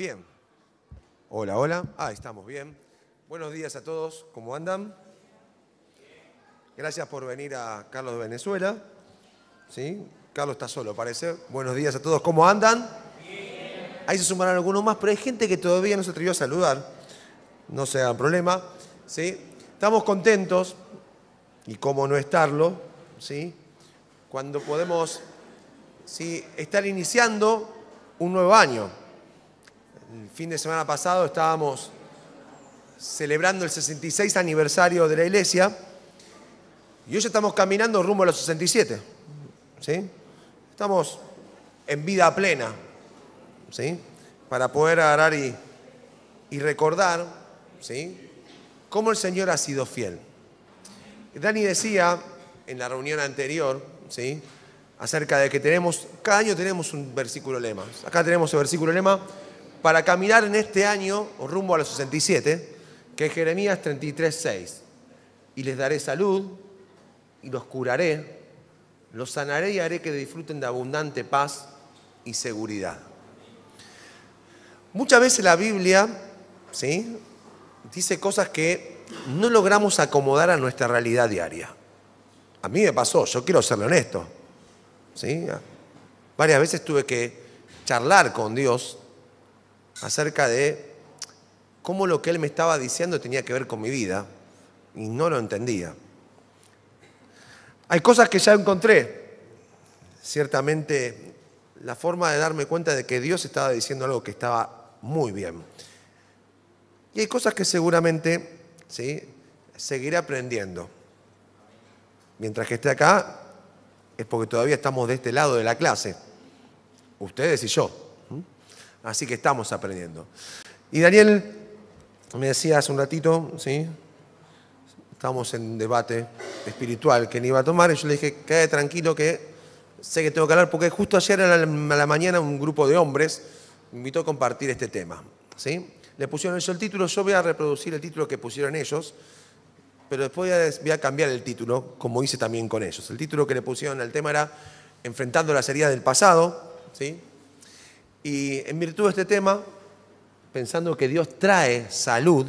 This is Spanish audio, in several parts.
Bien. Hola, hola. Ahí estamos, bien. Buenos días a todos. ¿Cómo andan? Gracias por venir a Carlos de Venezuela. ¿Sí? Carlos está solo, parece. Buenos días a todos. ¿Cómo andan? Ahí se sumarán algunos más, pero hay gente que todavía no se atrevió a saludar. No se hagan problema. ¿Sí? Estamos contentos, y cómo no estarlo, ¿sí? Cuando podemos, ¿sí?, estar iniciando un nuevo año. El fin de semana pasado estábamos celebrando el 66 aniversario de la Iglesia y hoy estamos caminando rumbo a los 67. ¿Sí? Estamos en vida plena, ¿sí?, para poder agarrar y recordar, ¿sí?, cómo el Señor ha sido fiel. Dani decía en la reunión anterior, ¿sí?, acerca de que cada año tenemos un versículo lema. Acá tenemos el versículo lema para caminar en este año rumbo a los 67, que es Jeremías 33:6. Y les daré salud, y los curaré, los sanaré y haré que disfruten de abundante paz y seguridad. Muchas veces la Biblia, ¿sí?, dice cosas que no logramos acomodar a nuestra realidad diaria. A mí me pasó, yo quiero serle honesto, ¿sí? Varias veces tuve que charlar con Dios acerca de cómo lo que Él me estaba diciendo tenía que ver con mi vida y no lo entendía. Hay cosas que ya encontré. Ciertamente, la forma de darme cuenta de que Dios estaba diciendo algo que estaba muy bien. Y hay cosas que seguramente, ¿sí?, seguiré aprendiendo. Mientras que esté acá, es porque todavía estamos de este lado de la clase. Ustedes y yo. Así que estamos aprendiendo. Y Daniel me decía hace un ratito, ¿sí?, estábamos en un debate espiritual que él iba a tomar, y yo le dije, quede tranquilo que sé que tengo que hablar, porque justo ayer a la mañana un grupo de hombres me invitó a compartir este tema, ¿sí? Le pusieron ellos el título, yo voy a reproducir el título que pusieron ellos, pero después voy a cambiar el título, como hice también con ellos. El título que le pusieron al tema era Enfrentando las heridas del pasado, ¿sí? Y en virtud de este tema, pensando que Dios trae salud,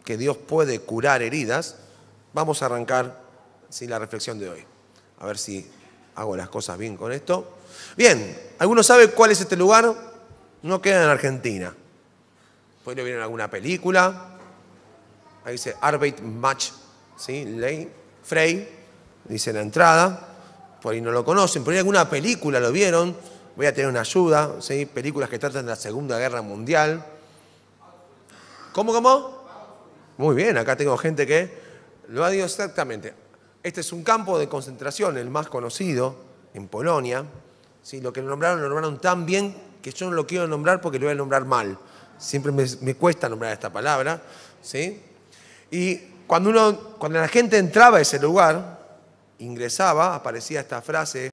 que Dios puede curar heridas, vamos a arrancar, ¿sí?, la reflexión de hoy. A ver si hago las cosas bien con esto. Bien, ¿alguno sabe cuál es este lugar? No queda en Argentina. Después le vieron alguna película. Ahí dice Arbeit Match, ¿sí?, Ley, Frey, dice en la entrada. Por ahí no lo conocen, por ahí alguna película lo vieron. Voy a tener una ayuda, ¿sí?, películas que tratan de la Segunda Guerra Mundial. ¿Cómo? Muy bien, acá tengo gente que lo ha dicho exactamente. Este es un campo de concentración, el más conocido, en Polonia. ¿Sí? Lo nombraron tan bien que yo no lo quiero nombrar porque lo voy a nombrar mal. Siempre me cuesta nombrar esta palabra, ¿sí? Y cuando la gente entraba a ese lugar, ingresaba, aparecía esta frase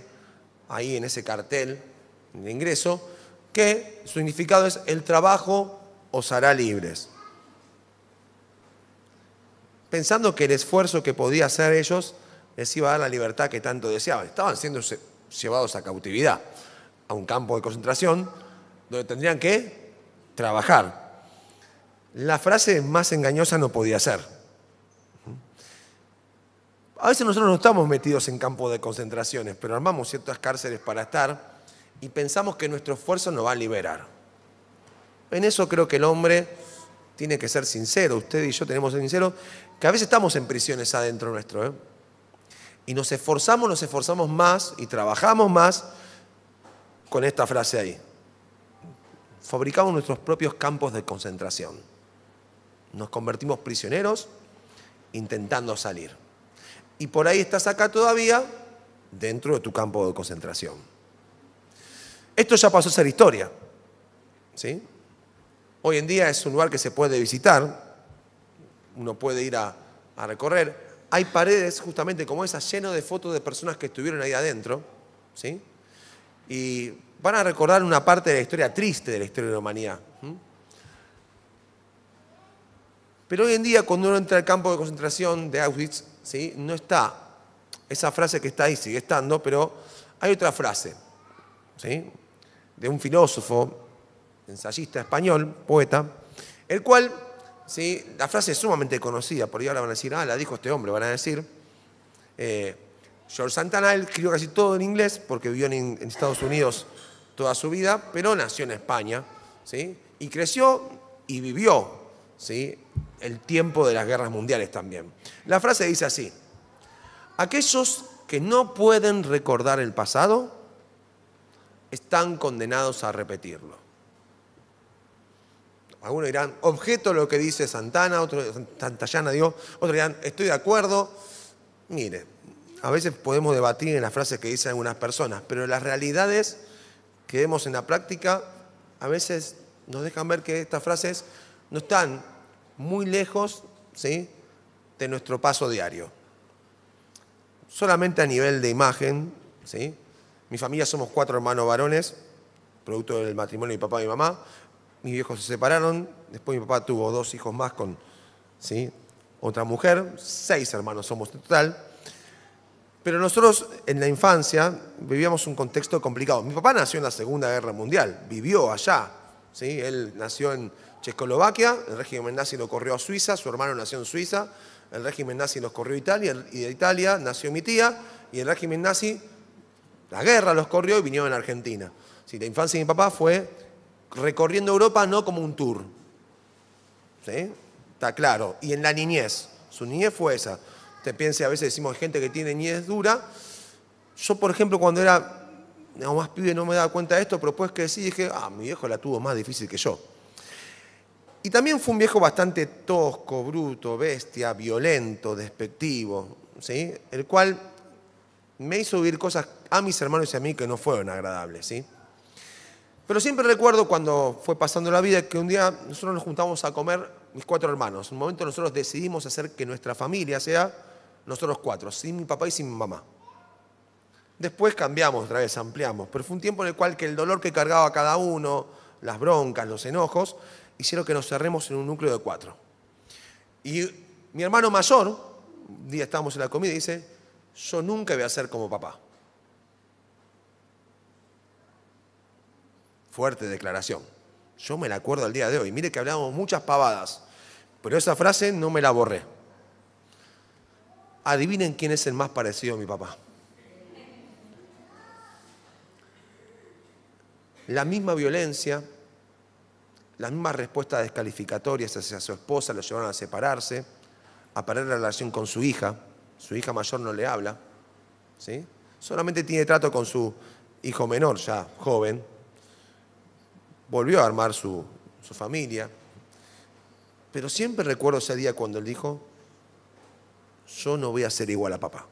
ahí en ese cartel de ingreso, que su significado es: el trabajo os hará libres. Pensando que el esfuerzo que podía hacer ellos les iba a dar la libertad que tanto deseaban. Estaban siendo llevados a cautividad, a un campo de concentración, donde tendrían que trabajar. La frase más engañosa no podía ser. A veces nosotros no estamos metidos en campos de concentraciones, pero armamos ciertas cárceles para estar y pensamos que nuestro esfuerzo nos va a liberar. En eso creo que el hombre tiene que ser sincero. Usted y yo tenemos que ser sinceros, que a veces estamos en prisiones adentro nuestro, ¿eh? Y nos esforzamos más y trabajamos más con esta frase ahí. Fabricamos nuestros propios campos de concentración. Nos convertimos prisioneros intentando salir. Y por ahí estás acá todavía, dentro de tu campo de concentración. Esto ya pasó a ser historia, ¿sí? Hoy en día es un lugar que se puede visitar, uno puede ir a recorrer. Hay paredes justamente como esas llenas de fotos de personas que estuvieron ahí adentro, ¿sí? Y van a recordar una parte de la historia triste de la historia de la humanidad. Pero hoy en día, cuando uno entra al campo de concentración de Auschwitz, ¿sí?, no está esa frase que está ahí, sigue estando, pero hay otra frase, ¿sí?, de un filósofo ensayista español, poeta, el cual, ¿sí? La frase es sumamente conocida, por ahí ahora van a decir, la dijo este hombre, van a decir. George Santana, él escribió casi todo en inglés, porque vivió en Estados Unidos toda su vida, pero nació en España, ¿sí? Y creció y vivió, ¿sí? El tiempo de las guerras mundiales también. La frase dice así: aquellos que no pueden recordar el pasado están condenados a repetirlo. Algunos dirán, objeto lo que dice Santana, Santayana, otros dirán, estoy de acuerdo. Mire, a veces podemos debatir en las frases que dicen algunas personas, pero las realidades que vemos en la práctica a veces nos dejan ver que estas frases no están muy lejos, ¿sí?, de nuestro paso diario. Solamente a nivel de imagen, ¿sí? Mi familia somos 4 hermanos varones, producto del matrimonio de mi papá y mi mamá. Mis viejos se separaron, después mi papá tuvo 2 hijos más con, ¿sí?, otra mujer, 6 hermanos somos en total. Pero nosotros en la infancia vivíamos un contexto complicado. Mi papá nació en la Segunda Guerra Mundial, vivió allá, ¿sí? Él nació en Checoslovaquia, el régimen nazi lo corrió a Suiza, su hermano nació en Suiza, el régimen nazi los corrió a Italia, y de Italia nació mi tía, y el régimen nazi, la guerra los corrió y vinieron a Argentina. Sí, la infancia de mi papá fue recorriendo Europa no como un tour, ¿sí? Está claro. Y en la niñez, su niñez fue esa. Usted piensa, a veces decimos gente que tiene niñez dura. Yo, por ejemplo, cuando era más pibe no me daba cuenta de esto, pero después que sí dije, mi viejo la tuvo más difícil que yo. Y también fue un viejo bastante tosco, bruto, bestia, violento, despectivo, ¿sí? El cual me hizo vivir cosas a mis hermanos y a mí que no fueron agradables, ¿sí? Pero siempre recuerdo cuando fue pasando la vida que un día nosotros nos juntamos a comer, mis 4 hermanos. En un momento nosotros decidimos hacer que nuestra familia sea nosotros 4, sin mi papá y sin mi mamá. Después cambiamos otra vez, ampliamos, pero fue un tiempo en el cual que el dolor que cargaba cada uno, las broncas, los enojos, hicieron que nos cerremos en un núcleo de 4. Y mi hermano mayor, un día estábamos en la comida y dice, yo nunca voy a ser como papá. Fuerte declaración. Yo me la acuerdo al día de hoy. Mire que hablábamos muchas pavadas, pero esa frase no me la borré. Adivinen quién es el más parecido a mi papá. La misma violencia, las mismas respuestas descalificatorias hacia su esposa lo llevaron a separarse, a perder la relación con su hija. Su hija mayor no le habla, ¿sí? Solamente tiene trato con su hijo menor, ya joven. Volvió a armar su familia. Pero siempre recuerdo ese día cuando él dijo, yo no voy a ser igual a papá.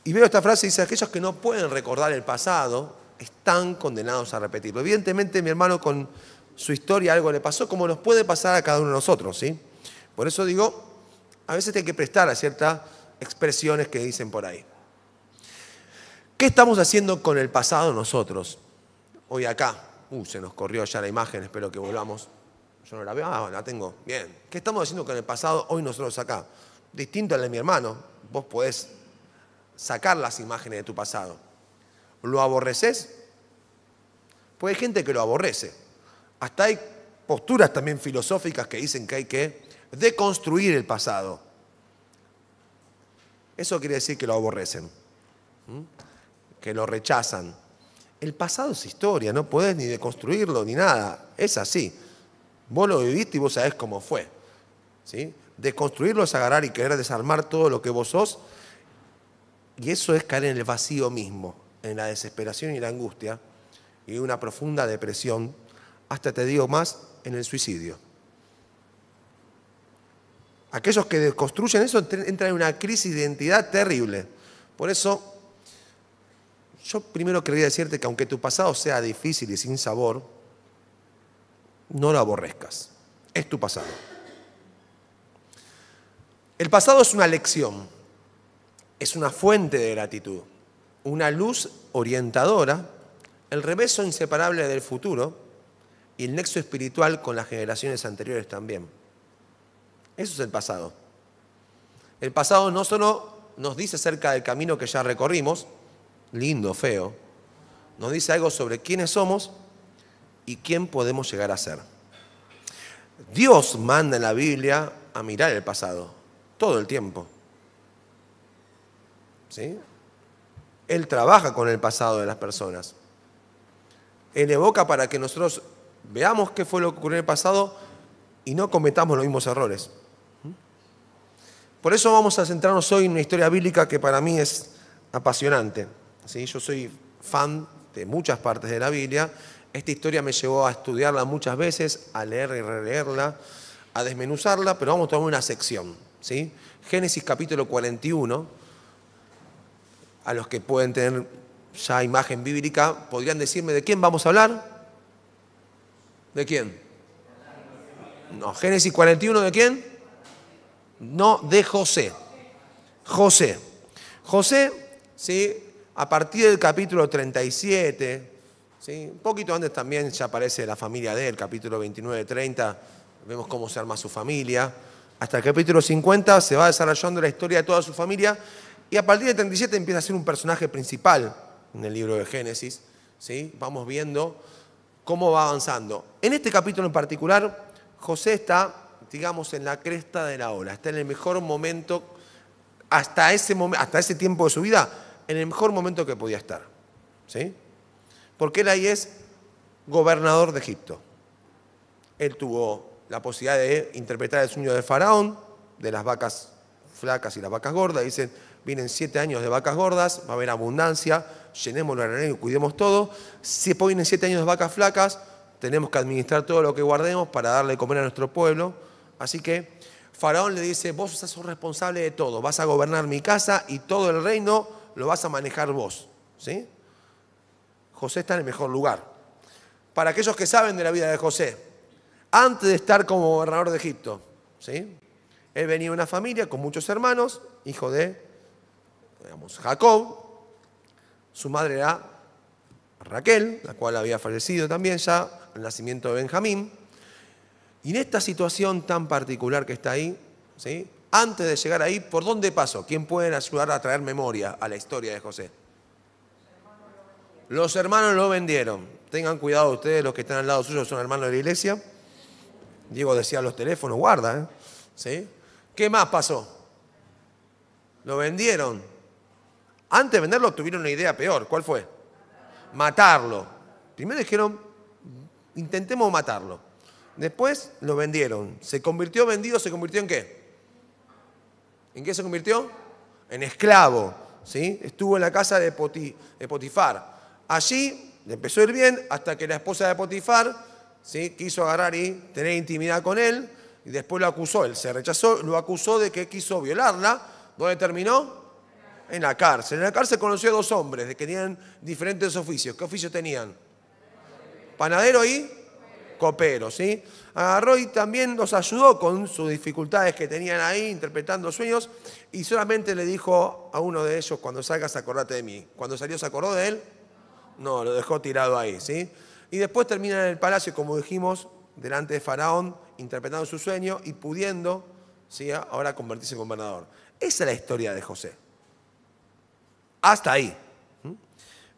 Y veo esta frase y dice, aquellos que no pueden recordar el pasado están condenados a repetirlo. Evidentemente mi hermano con su historia algo le pasó, como nos puede pasar a cada uno de nosotros, ¿sí? Por eso digo, a veces hay que prestar a ciertas expresiones que dicen por ahí. ¿Qué estamos haciendo con el pasado nosotros? Hoy acá, se nos corrió ya la imagen, espero que volvamos. Yo no la veo, la tengo, bien. ¿Qué estamos haciendo con el pasado hoy nosotros acá? Distinto al de mi hermano, vos podés sacar las imágenes de tu pasado. ¿Lo aborreces? Pues hay gente que lo aborrece. Hasta hay posturas también filosóficas que dicen que hay que deconstruir el pasado. Eso quiere decir que lo aborrecen, que lo rechazan. El pasado es historia, no podés ni deconstruirlo ni nada. Es así. Vos lo viviste y vos sabés cómo fue, ¿sí? Deconstruirlo es agarrar y querer desarmar todo lo que vos sos. Y eso es caer en el vacío mismo, en la desesperación y la angustia y una profunda depresión, hasta te digo más, en el suicidio. Aquellos que deconstruyen eso entran en una crisis de identidad terrible. Por eso, yo primero quería decirte que aunque tu pasado sea difícil y sin sabor, no lo aborrezcas. Es tu pasado. El pasado es una lección, es una fuente de gratitud, una luz orientadora, el reverso inseparable del futuro y el nexo espiritual con las generaciones anteriores también. Eso es el pasado. El pasado no solo nos dice acerca del camino que ya recorrimos, lindo, feo, nos dice algo sobre quiénes somos y quién podemos llegar a ser. Dios manda en la Biblia a mirar el pasado, todo el tiempo. ¿Sí? Él trabaja con el pasado de las personas. Él evoca para que nosotros veamos qué fue lo que ocurrió en el pasado y no cometamos los mismos errores. Por eso vamos a centrarnos hoy en una historia bíblica que para mí es apasionante. ¿Sí? Yo soy fan de muchas partes de la Biblia. Esta historia me llevó a estudiarla muchas veces, a leer y releerla, a desmenuzarla, pero vamos a tomar una sección. ¿Sí? Génesis capítulo 41. A los que pueden tener ya imagen bíblica, ¿podrían decirme de quién vamos a hablar? ¿De quién? No, Génesis 41, ¿de quién? No, de José. José. José, ¿sí? A partir del capítulo 37, ¿sí? Un poquito antes también ya aparece la familia de él, capítulo 29-30, vemos cómo se arma su familia. Hasta el capítulo 50 se va desarrollando la historia de toda su familia y a partir del 37 empieza a ser un personaje principal en el libro de Génesis. ¿Sí? Vamos viendo cómo va avanzando. En este capítulo en particular, José está, digamos, en la cresta de la ola, está en el mejor momento, hasta ese tiempo de su vida, en el mejor momento que podía estar. ¿Sí? Porque él ahí es gobernador de Egipto. Él tuvo la posibilidad de interpretar el sueño de Faraón, de las vacas flacas y las vacas gordas. Dicen, vienen 7 años de vacas gordas, va a haber abundancia, llenemos el granero y cuidemos todo. Si después vienen 7 años de vacas flacas, tenemos que administrar todo lo que guardemos para darle de comer a nuestro pueblo. Así que Faraón le dice, vos sos responsable de todo, vas a gobernar mi casa y todo el reino lo vas a manejar vos. ¿Sí? José está en el mejor lugar. Para aquellos que saben de la vida de José, antes de estar como gobernador de Egipto, ¿sí? Él venía de una familia con muchos hermanos, hijo de, digamos, Jacob. Su madre era Raquel, la cual había fallecido también ya al nacimiento de Benjamín. Y en esta situación tan particular que está ahí, ¿sí? Antes de llegar ahí, ¿por dónde pasó? ¿Quién puede ayudar a traer memoria a la historia de José? Los hermanos lo vendieron. Tengan cuidado ustedes, los que están al lado suyo son hermanos de la iglesia. Diego decía los teléfonos, guarda. ¿Sí? ¿Qué más pasó? Lo vendieron. Antes de venderlo tuvieron una idea peor. ¿Cuál fue? Matarlo. Primero dijeron, intentemos matarlo. Después lo vendieron. ¿Se convirtió vendido? ¿Se convirtió en qué? ¿En qué se convirtió? En esclavo. ¿Sí? Estuvo en la casa de Potifar. Allí le empezó a ir bien hasta que la esposa de Potifar, ¿sí? Quiso agarrar y tener intimidad con él y después lo acusó. Él se rechazó, lo acusó de que quiso violarla. ¿Dónde terminó? En la cárcel. En la cárcel conoció a 2 hombres que tenían diferentes oficios. ¿Qué oficios tenían? Panadero y copero, ¿sí? Agarró y también los ayudó con sus dificultades que tenían ahí, interpretando sueños, y solamente le dijo a uno de ellos, cuando salgas acordate de mí. Cuando salió se acordó de él, no, lo dejó tirado ahí, ¿sí? Y después termina en el palacio, como dijimos, delante de Faraón, interpretando su sueño y pudiendo, ¿sí? Ahora convertirse en gobernador. Esa es la historia de José. Hasta ahí.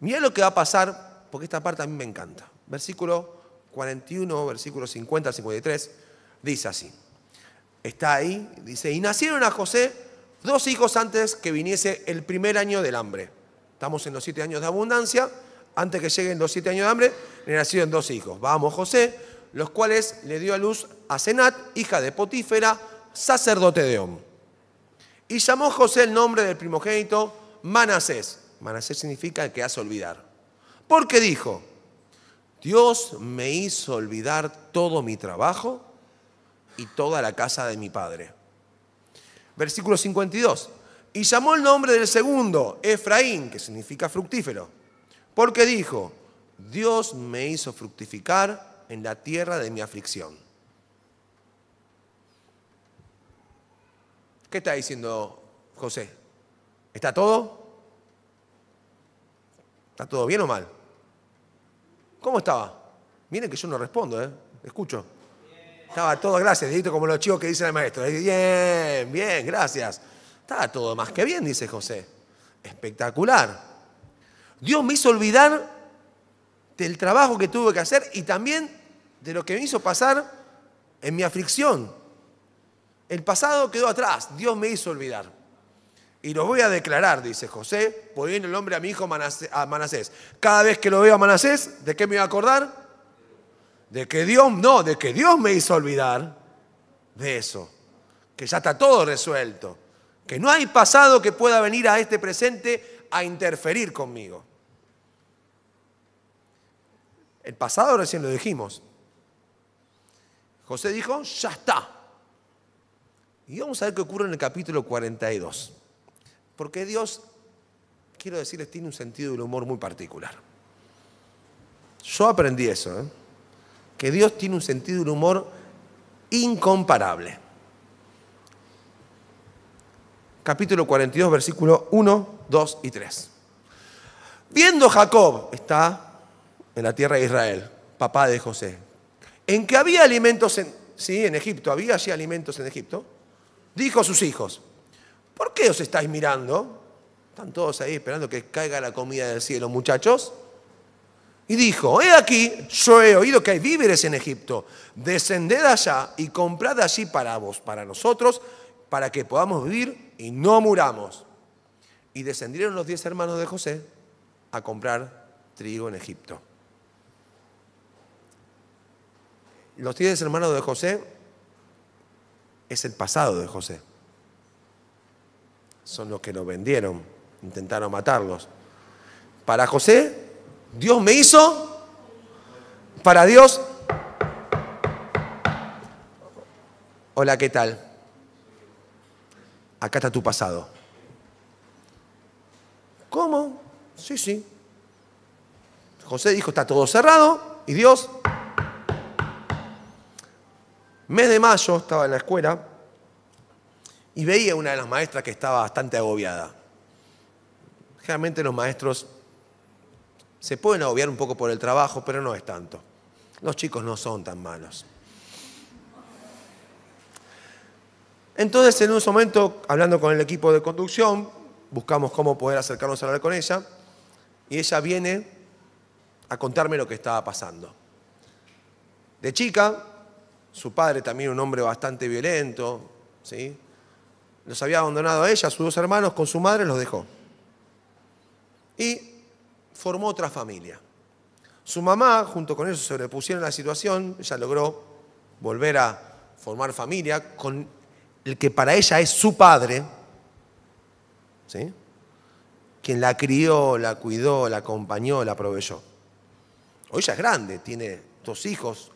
Mirá lo que va a pasar, porque esta parte a mí me encanta. Versículo 41, versículo 50 al 53, dice así. Está ahí, dice, y nacieron a José 2 hijos antes que viniese el primer año del hambre. Estamos en los 7 años de abundancia. Antes que lleguen los 7 años de hambre, le nacieron 2 hijos. Vamos, José, los cuales le dio a luz a Senat, hija de Potífera, sacerdote de On. Y llamó José el nombre del primogénito Manasés. Manasés significa el que hace olvidar. Porque dijo, Dios me hizo olvidar todo mi trabajo y toda la casa de mi padre. Versículo 52. Y llamó el nombre del segundo, Efraín, que significa fructífero. Porque dijo, Dios me hizo fructificar en la tierra de mi aflicción. ¿Qué está diciendo José? ¿Está todo? ¿Está todo bien o mal? ¿Cómo estaba? Miren que yo no respondo, escucho. Estaba todo, gracias, Dieguito, como los chicos que dicen al maestro. Bien, bien, gracias. Estaba todo más que bien, dice José. Espectacular. Dios me hizo olvidar del trabajo que tuve que hacer y también de lo que me hizo pasar en mi aflicción. El pasado quedó atrás, Dios me hizo olvidar. Y los voy a declarar, dice José, poniendo el nombre a mi hijo Manasés. Cada vez que lo veo a Manasés, ¿de qué me voy a acordar? De que Dios me hizo olvidar de eso. Que ya está todo resuelto. Que no hay pasado que pueda venir a este presente a interferir conmigo. El pasado recién lo dijimos. José dijo, ya está. Y vamos a ver qué ocurre en el capítulo 42. Porque Dios, quiero decirles, tiene un sentido del humor muy particular. Yo aprendí eso, que Dios tiene un sentido del humor incomparable. Capítulo 42, versículos 1, 2 y 3. Viendo Jacob, está en la tierra de Israel, papá de José, en que había alimentos en Egipto, había allí alimentos en Egipto, dijo a sus hijos, ¿por qué os estáis mirando? Están todos ahí esperando que caiga la comida del cielo, muchachos. Y dijo, he aquí, yo he oído que hay víveres en Egipto, descended allá y comprad allí para vos, para nosotros, para que podamos vivir y no muramos. Y descendieron los 10 hermanos de José a comprar trigo en Egipto. Los 10 hermanos de José es el pasado de José. Son los que lo vendieron, intentaron matarlos. Para José, Dios me hizo. Para Dios, hola, ¿qué tal? Acá está tu pasado. ¿Cómo? Sí. José dijo, está todo cerrado. Y Dios, mes de mayo, estaba en la escuela y veía una de las maestras que estaba bastante agobiada. Generalmente los maestros se pueden agobiar un poco por el trabajo, pero no es tanto. Los chicos no son tan malos. Entonces, en un momento, hablando con el equipo de conducción, buscamos cómo poder acercarnos a hablar con ella, y ella viene a contarme lo que estaba pasando. De chica, su padre también un hombre bastante violento, ¿sí? Los había abandonado a ella, a sus 2 hermanos, con su madre los dejó. Y formó otra familia. Su mamá, junto con ellos, se sobrepusieron a la situación, ella logró volver a formar familia con el que para ella es su padre, ¿sí? Quien la crió, la cuidó, la acompañó, la proveyó. Hoy ella es grande, tiene 2 hijos.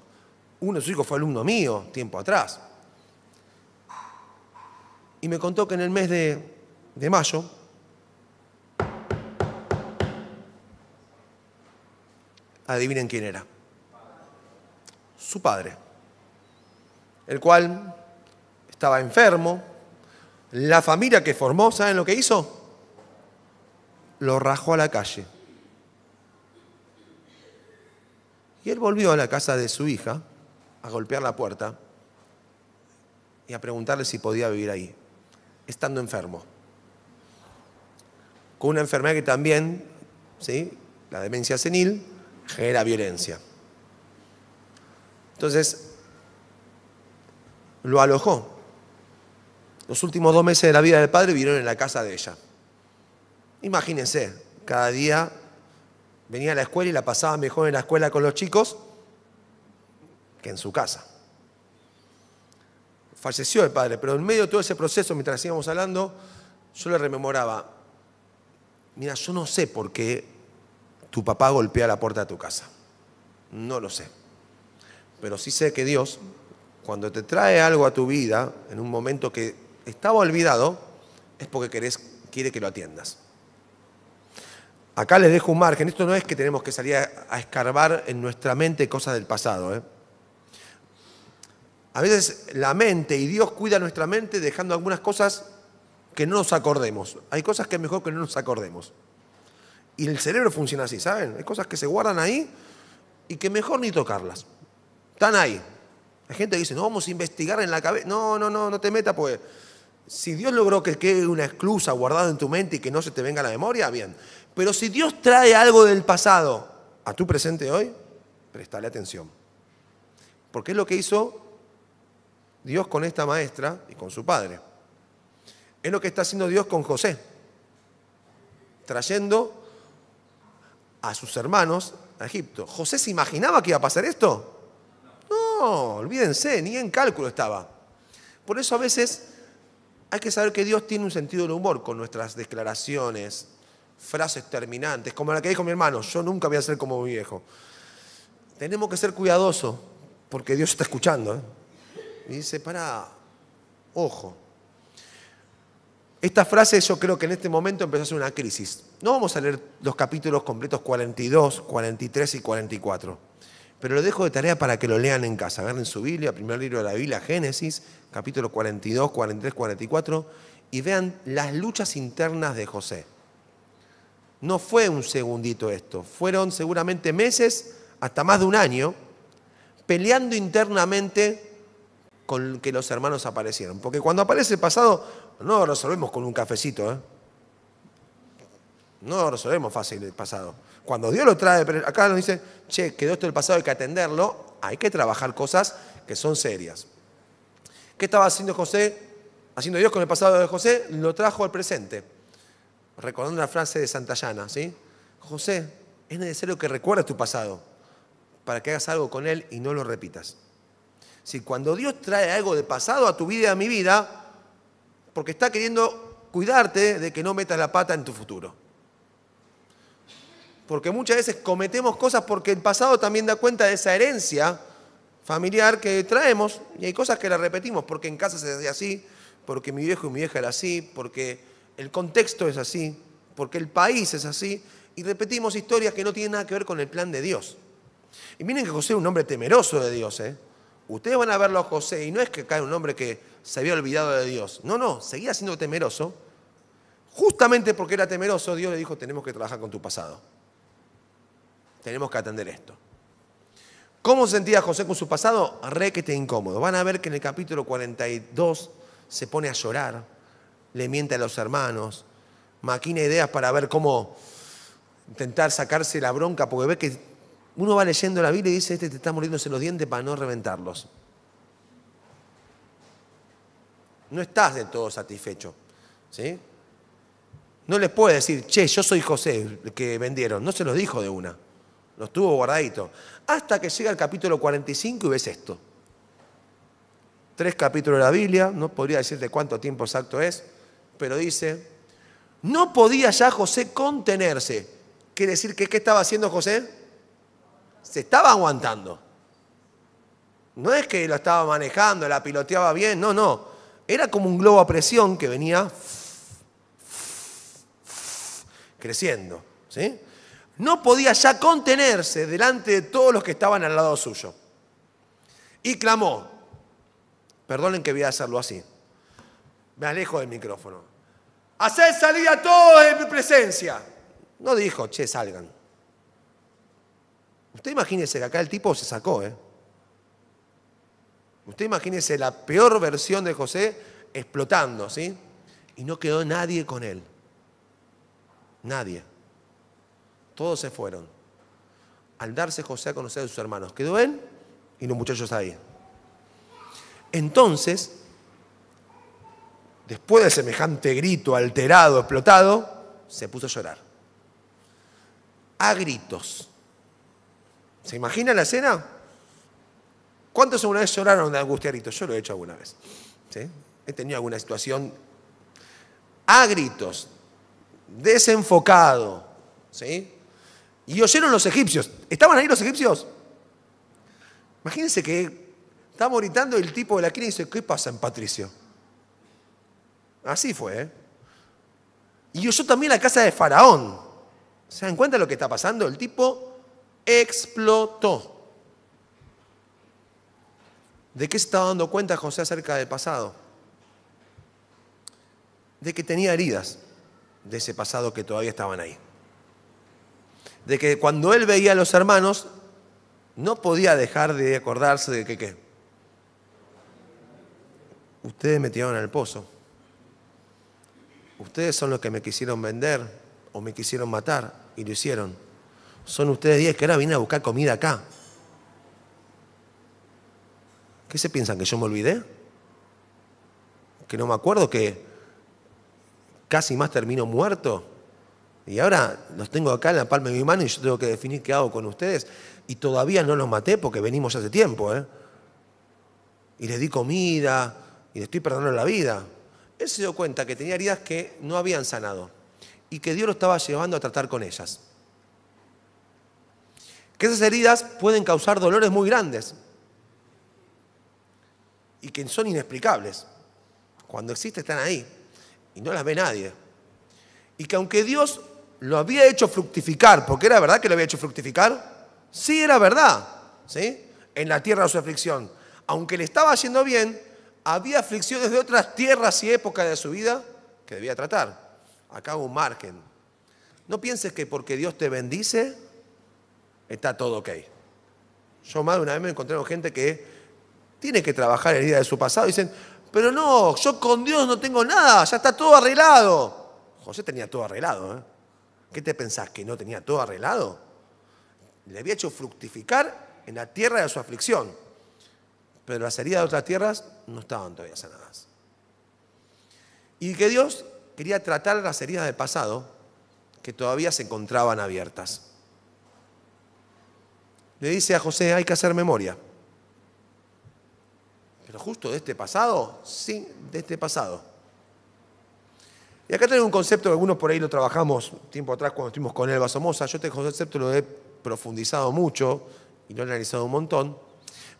Uno de sus hijos fue alumno mío, tiempo atrás. Y me contó que en el mes de mayo, adivinen quién era. Su padre, el cual estaba enfermo. La familia que formó, ¿saben lo que hizo? Lo rajó a la calle. Y él volvió a la casa de su hija a golpear la puerta y a preguntarle si podía vivir ahí, estando enfermo. Con una enfermedad que también, ¿sí?, la demencia senil, genera violencia. Entonces, lo alojó. Los últimos 2 meses de la vida del padre vivieron en la casa de ella. Imagínense, cada día venía a la escuela y la pasaba mejor en la escuela con los chicos que en su casa. Falleció el padre, pero en medio de todo ese proceso, mientras íbamos hablando, yo le rememoraba, mira, yo no sé por qué tu papá golpea la puerta de tu casa. No lo sé. Pero sí sé que Dios, cuando te trae algo a tu vida, en un momento que estaba olvidado, es porque quiere que lo atiendas. Acá les dejo un margen. Esto no es que tenemos que salir a escarbar en nuestra mente cosas del pasado, A veces la mente y Dios cuida nuestra mente dejando algunas cosas que no nos acordemos. Hay cosas que es mejor que no nos acordemos. Y el cerebro funciona así, ¿saben? Hay cosas que se guardan ahí y que mejor ni tocarlas. Están ahí. Hay gente que dice, no, vamos a investigar en la cabeza. No te metas, pues si Dios logró que quede una esclusa guardada en tu mente y que no se te venga a la memoria, bien. Pero si Dios trae algo del pasado a tu presente hoy, prestale atención. Porque es lo que hizo Dios con esta maestra y con su padre. Es lo que está haciendo Dios con José, trayendo a sus hermanos a Egipto. ¿José se imaginaba que iba a pasar esto? No, olvídense, ni en cálculo estaba. Por eso a veces hay que saber que Dios tiene un sentido del humor con nuestras declaraciones, frases terminantes, como la que dijo mi hermano, yo nunca voy a ser como mi viejo. Tenemos que ser cuidadosos, porque Dios está escuchando. Y dice, ojo. Esta frase yo creo que en este momento empezó a ser una crisis. No vamos a leer los capítulos completos 42, 43 y 44, pero lo dejo de tarea para que lo lean en casa. Agarren su Biblia, primer libro de la Biblia, Génesis, capítulo 42, 43, 44, y vean las luchas internas de José. No fue un segundito esto, fueron seguramente meses, hasta más de un año, peleando internamente con que los hermanos aparecieron. Porque cuando aparece el pasado, no lo resolvemos con un cafecito, ¿eh? No lo resolvemos fácil el pasado. Cuando Dios lo trae, acá nos dice, che, quedó esto del pasado, hay que atenderlo, hay que trabajar cosas que son serias. ¿Qué estaba haciendo Dios con el pasado de José? Lo trajo al presente. Recordando una frase de Santayana, ¿sí? José, es necesario que recuerdes tu pasado para que hagas algo con él y no lo repitas. Si cuando Dios trae algo de pasado a tu vida y a mi vida, porque está queriendo cuidarte de que no metas la pata en tu futuro. Porque muchas veces cometemos cosas porque el pasado también da cuenta de esa herencia familiar que traemos y hay cosas que las repetimos porque en casa se hacía así, porque mi viejo y mi vieja era así, porque el contexto es así, porque el país es así y repetimos historias que no tienen nada que ver con el plan de Dios. Y miren que José era un hombre temeroso de Dios, ¿eh? Ustedes van a verlo a José y no es que cae un hombre que se había olvidado de Dios. No, seguía siendo temeroso. Justamente porque era temeroso, Dios le dijo, tenemos que trabajar con tu pasado. Tenemos que atender esto. ¿Cómo se sentía José con su pasado? Requete incómodo. Van a ver que en el capítulo 42 se pone a llorar, le miente a los hermanos, maquina ideas para ver cómo intentar sacarse la bronca, porque ve que uno va leyendo la Biblia y dice, te está mordiéndose los dientes para no reventarlos. No estás del todo satisfecho, ¿sí? No les puede decir, che, yo soy José, el que vendieron. No se los dijo de una. Los tuvo guardadito. Hasta que llega el capítulo 45 y ves esto. 3 capítulos de la Biblia, no podría decirte cuánto tiempo exacto es, pero dice, no podía ya José contenerse. ¿Quiere decir que qué estaba haciendo José? Se estaba aguantando. No es que lo estaba manejando, la piloteaba bien, no. Era como un globo a presión que venía creciendo, ¿sí? No podía ya contenerse delante de todos los que estaban al lado suyo. Y clamó, perdonen que voy a hacerlo así, me alejo del micrófono, haced salir a todos de mi presencia. No dijo, che, salgan. Usted imagínese que acá el tipo se sacó, ¿eh? Usted imagínese la peor versión de José explotando, ¿sí? Y no quedó nadie con él. Nadie. Todos se fueron. Al darse José a conocer a sus hermanos, quedó él y los muchachos ahí. Entonces, después de semejante grito alterado, explotado, se puso a llorar. A gritos. ¿Se imagina la escena? ¿Cuántos alguna vez lloraron de angustia a gritos? Yo lo he hecho alguna vez, ¿sí? He tenido alguna situación a gritos, desenfocado, ¿sí? Y oyeron los egipcios. ¿Estaban ahí los egipcios? Imagínense que estamos gritando y el tipo de la esquina dice, ¿qué pasa en Patricio? Así fue, ¿eh? Y oyó también la casa de Faraón. ¿Se dan cuenta de lo que está pasando? El tipo explotó. ¿De qué se estaba dando cuenta José acerca del pasado? De que tenía heridas de ese pasado que todavía estaban ahí. De que cuando él veía a los hermanos, no podía dejar de acordarse de que, ¿qué? Ustedes me tiraron al pozo. Ustedes son los que me quisieron vender o me quisieron matar y lo hicieron. Son ustedes 10 que ahora vienen a buscar comida acá. ¿Qué se piensan? ¿Que yo me olvidé? ¿Que no me acuerdo? ¿Que casi más termino muerto? Y ahora los tengo acá en la palma de mi mano y yo tengo que definir qué hago con ustedes. Y todavía no los maté porque venimos hace tiempo, ¿eh? Y les di comida y les estoy perdonando la vida. Él se dio cuenta que tenía heridas que no habían sanado y que Dios lo estaba llevando a tratar con ellas. Que esas heridas pueden causar dolores muy grandes y que son inexplicables. Cuando existen están ahí y no las ve nadie. Y que aunque Dios lo había hecho fructificar, porque era verdad que lo había hecho fructificar, sí era verdad, ¿sí? En la tierra de su aflicción. Aunque le estaba yendo bien, había aflicciones de otras tierras y épocas de su vida que debía tratar. Acá hago un margen. No pienses que porque Dios te bendice, está todo ok. Yo más de una vez me encontré con gente que tiene que trabajar heridas de su pasado y dicen, pero no, yo con Dios no tengo nada, ya está todo arreglado. José tenía todo arreglado, ¿eh? ¿Qué te pensás, que no tenía todo arreglado? Le había hecho fructificar en la tierra de su aflicción, pero las heridas de otras tierras no estaban todavía sanadas. Y que Dios quería tratar las heridas del pasado que todavía se encontraban abiertas. Le dice a José, hay que hacer memoria. ¿Pero justo de este pasado? Sí, de este pasado. Y acá tengo un concepto que algunos por ahí lo trabajamos tiempo atrás cuando estuvimos con Elba Somoza. Yo este concepto lo he profundizado mucho y lo he analizado un montón.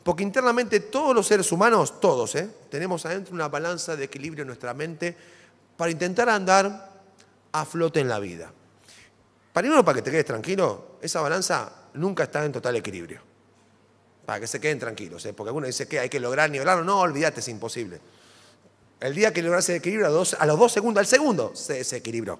Porque internamente todos los seres humanos, todos, tenemos adentro una balanza de equilibrio en nuestra mente para intentar andar a flote en la vida. Primero, para que te quedes tranquilo, esa balanza nunca está en total equilibrio. Para que se queden tranquilos, porque algunos dicen que hay que lograr nivelarlo. No, olvídate, es imposible. El día que logras el equilibrio, a los 2 segundos, al segundo, se desequilibró.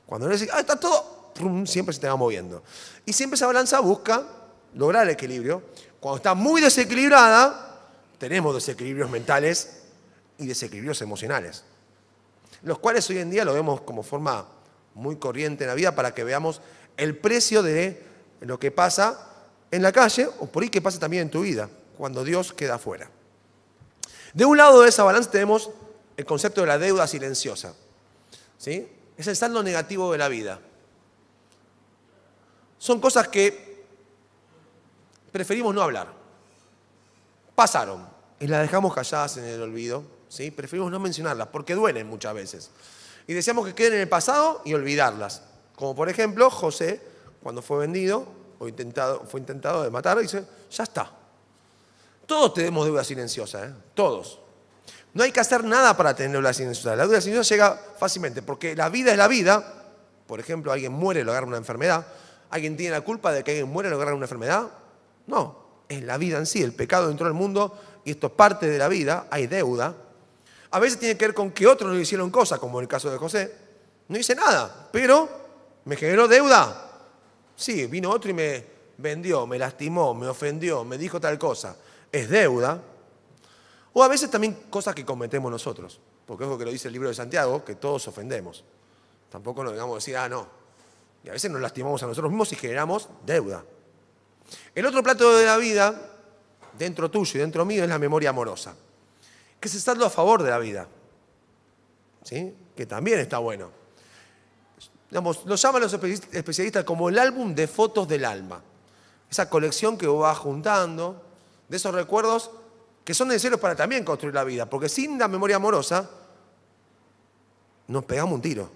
Cuando no decís, está todo, siempre se te va moviendo. Y siempre esa balanza busca lograr el equilibrio. Cuando está muy desequilibrada, tenemos desequilibrios mentales y desequilibrios emocionales, los cuales hoy en día lo vemos como forma muy corriente en la vida para que veamos el precio de lo que pasa en la calle o por ahí que pasa también en tu vida, cuando Dios queda afuera. De un lado de esa balanza tenemos el concepto de la deuda silenciosa, ¿sí? Es el saldo negativo de la vida. Son cosas que preferimos no hablar. Pasaron y las dejamos calladas en el olvido, ¿sí? Preferimos no mencionarlas porque duelen muchas veces. Y deseamos que queden en el pasado y olvidarlas. Como por ejemplo, José, cuando fue vendido o fue intentado de matar, dice, ya está. Todos tenemos deuda silenciosa, todos. No hay que hacer nada para tener deuda silenciosa. La deuda silenciosa llega fácilmente porque la vida es la vida. Por ejemplo, alguien muere y lo agarra una enfermedad. ¿Alguien tiene la culpa de que alguien muere y lo agarra una enfermedad? No, es la vida en sí. El pecado entró al mundo y esto es parte de la vida. Hay deuda. A veces tiene que ver con que otros no hicieron cosas, como en el caso de José. No hice nada, pero me generó deuda. Sí, vino otro y me vendió, me lastimó, me ofendió, me dijo tal cosa. Es deuda. O a veces también cosas que cometemos nosotros. Porque es lo que lo dice el libro de Santiago, que todos ofendemos. Tampoco nos vengamos a decir, no. Y a veces nos lastimamos a nosotros mismos y generamos deuda. El otro plato de la vida, dentro tuyo y dentro mío, es la memoria amorosa, que es estarlo a favor de la vida, ¿sí? Que también está bueno. Digamos, lo llaman los especialistas como el álbum de fotos del alma. Esa colección que vos vas juntando de esos recuerdos que son necesarios para también construir la vida. Porque sin la memoria amorosa nos pegamos un tiro.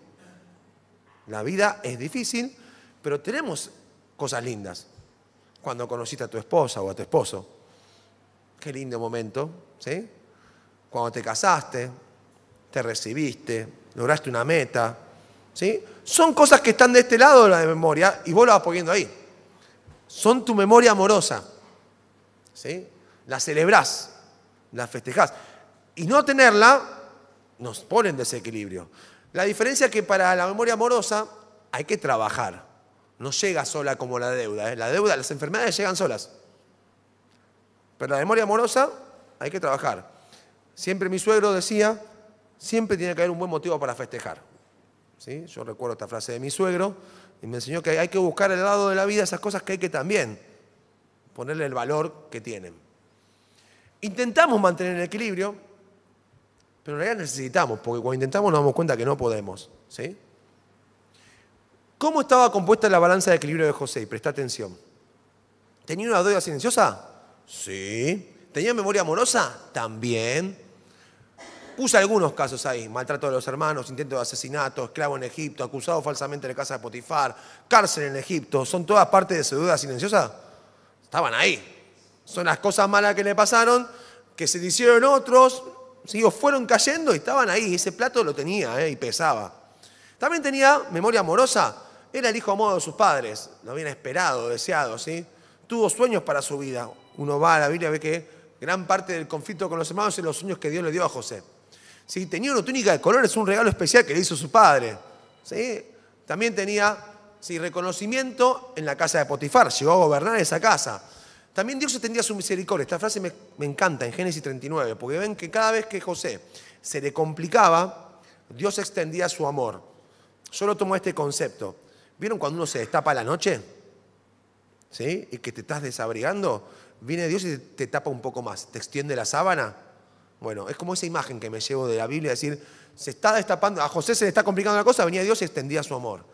La vida es difícil, pero tenemos cosas lindas. Cuando conociste a tu esposa o a tu esposo, qué lindo momento, ¿sí? Cuando te casaste, te recibiste, lograste una meta, ¿sí? Son cosas que están de este lado de la memoria y vos la vas poniendo ahí. Son tu memoria amorosa, ¿sí? La celebrás, la festejás. Y no tenerla nos pone en desequilibrio. La diferencia es que para la memoria amorosa hay que trabajar. No llega sola como la deuda, La deuda, las enfermedades llegan solas. Pero la memoria amorosa hay que trabajar. Siempre mi suegro decía, siempre tiene que haber un buen motivo para festejar. ¿Sí? Yo recuerdo esta frase de mi suegro y me enseñó que hay que buscar al lado de la vida esas cosas que hay que también ponerle el valor que tienen. Intentamos mantener el equilibrio, pero en realidad necesitamos, porque cuando intentamos nos damos cuenta que no podemos. ¿Sí? ¿Cómo estaba compuesta la balanza de equilibrio de José? Y presta atención. ¿Tenía una deuda silenciosa? Sí. ¿Tenía memoria amorosa? También. Puse algunos casos ahí: maltrato de los hermanos, intento de asesinato, esclavo en Egipto, acusado falsamente en la casa de Potifar, cárcel en Egipto. ¿Son todas partes de su deuda silenciosa? Estaban ahí. Son las cosas malas que le pasaron, que se le hicieron otros, ¿sí? O fueron cayendo y estaban ahí. Ese plato lo tenía, y pesaba. También tenía memoria amorosa. Era el hijo amado de sus padres. Lo habían esperado, deseado, ¿sí? Tuvo sueños para su vida. Uno va a la Biblia y ve que gran parte del conflicto con los hermanos es los sueños que Dios le dio a José. ¿Sí? Tenía una túnica de colores, un regalo especial que le hizo su padre. ¿Sí? También tenía, ¿sí?, reconocimiento en la casa de Potifar. Llegó a gobernar esa casa. También Dios extendía su misericordia. Esta frase me encanta en Génesis 39, porque ven que cada vez que José se le complicaba, Dios extendía su amor. Solo tomo este concepto. ¿Vieron cuando uno se destapa a la noche? ¿Sí? Y que te estás desabrigando. Viene Dios y te tapa un poco más. Te extiende la sábana. Bueno, es como esa imagen que me llevo de la Biblia, decir, se está destapando, a José se le está complicando la cosa, venía Dios y extendía su amor.